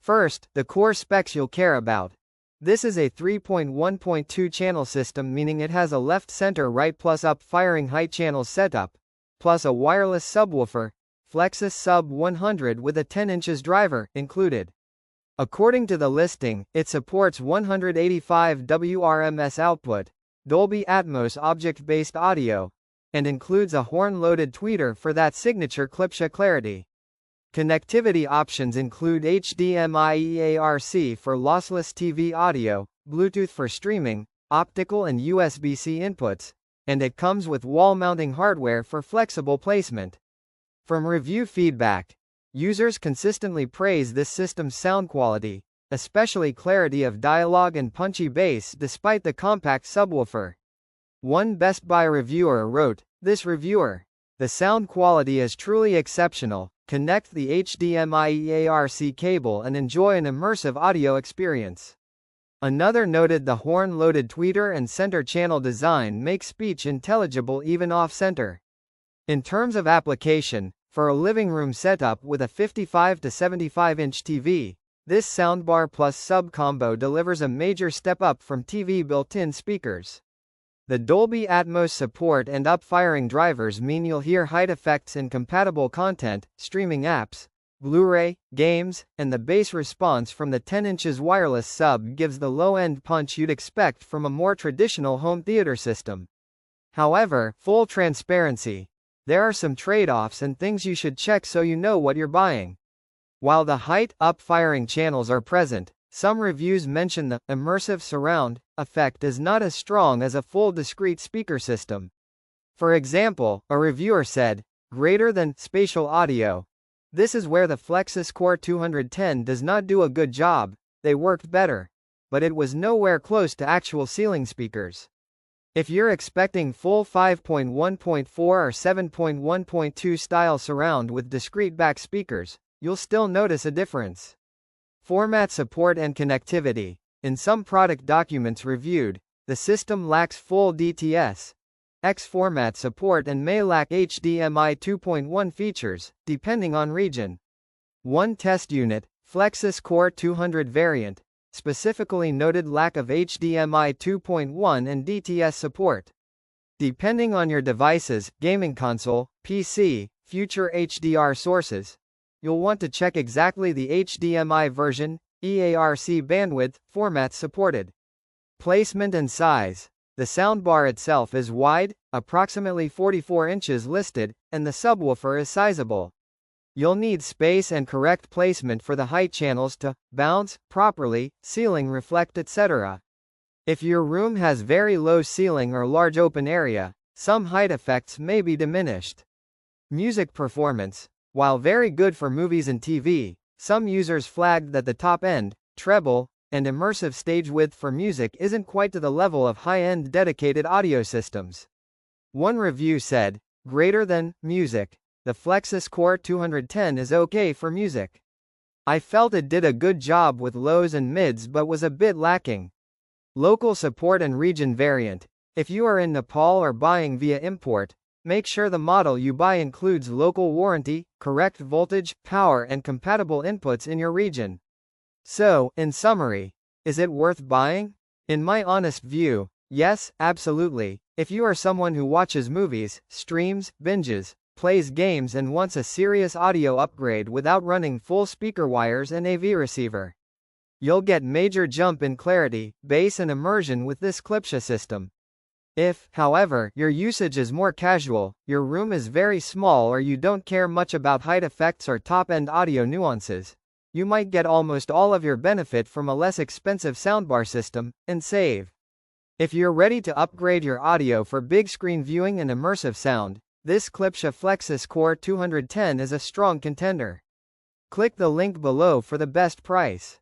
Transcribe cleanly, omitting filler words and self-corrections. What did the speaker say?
First, the core specs you'll care about. This is a 3.1.2 channel system, meaning it has a left, center, right plus up firing height channels setup, plus a wireless subwoofer, Flexus Sub 100 with a 10 inches driver, included. According to the listing, it supports 185 WRMS output, Dolby Atmos object-based audio, and includes a horn-loaded tweeter for that signature Klipsch clarity. Connectivity options include HDMI eARC for lossless TV audio, Bluetooth for streaming, optical and USB-C inputs, and it comes with wall-mounting hardware for flexible placement. From review feedback, users consistently praise this system's sound quality, especially clarity of dialogue and punchy bass despite the compact subwoofer. One Best Buy reviewer wrote, "This reviewer, the sound quality is truly exceptional. Connect the HDMI eARC cable and enjoy an immersive audio experience." Another noted the horn-loaded tweeter and center channel design make speech intelligible even off-center. In terms of application, for a living room setup with a 55 to 75-inch TV, this soundbar plus sub combo delivers a major step up from TV built-in speakers. The Dolby Atmos support and up-firing drivers mean you'll hear height effects in compatible content, streaming apps, Blu-ray, games, and the bass response from the 10 inches wireless sub gives the low-end punch you'd expect from a more traditional home theater system. However, full transparency, there are some trade-offs and things you should check so you know what you're buying. While the height up-firing channels are present, some reviews mention the immersive surround effect is not as strong as a full discrete speaker system. For example, a reviewer said, "Greater than spatial audio. This is where the Flexus CORE 210 does not do a good job. They worked better, but it was nowhere close to actual ceiling speakers." If you're expecting full 5.1.4 or 7.1.2 style surround with discrete back speakers, you'll still notice a difference. Format support and connectivity. In some product documents reviewed, the system lacks full DTS/X format support and may lack HDMI 2.1 features, depending on region. One test unit, Flexus CORE 200 variant, specifically noted lack of HDMI 2.1 and DTS support. Depending on your device's gaming console, PC, future HDR sources, you'll want to check exactly the HDMI version, eARC bandwidth, formats supported. Placement and size. The soundbar itself is wide, approximately 44 inches listed, and the subwoofer is sizable. You'll need space and correct placement for the height channels to bounce properly, ceiling reflect, etc. If your room has very low ceiling or large open area, some height effects may be diminished. Music performance. While very good for movies and TV, some users flagged that the top end, treble, and immersive stage width for music isn't quite to the level of high-end dedicated audio systems. One review said, "Greater than music. The Flexus CORE 210 is okay for music. I felt it did a good job with lows and mids but was a bit lacking." Local support and region variant. If you are in Nepal or buying via import, make sure the model you buy includes local warranty, correct voltage, power and compatible inputs in your region. So, in summary, is it worth buying? In my honest view, yes, absolutely. If you are someone who watches movies, streams, binges, plays games and wants a serious audio upgrade without running full speaker wires and AV receiver, you'll get major jump in clarity, bass and immersion with this Klipsch system. If, however, your usage is more casual, your room is very small or you don't care much about height effects or top-end audio nuances, you might get almost all of your benefit from a less expensive soundbar system, and save. If you're ready to upgrade your audio for big screen viewing and immersive sound, this Klipsch Flexus CORE 210 is a strong contender. Click the link below for the best price.